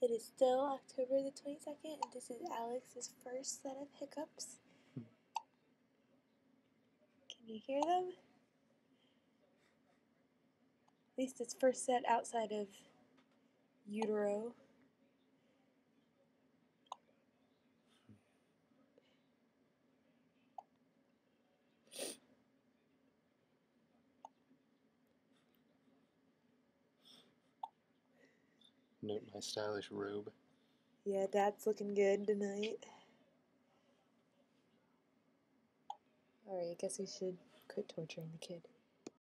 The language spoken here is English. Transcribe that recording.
It is still October the 22nd, and this is Alex's first set of hiccups. Can you hear them? At least it's first set outside of utero. Note my stylish robe. Yeah, Dad's looking good tonight. Alright, I guess we should quit torturing the kid.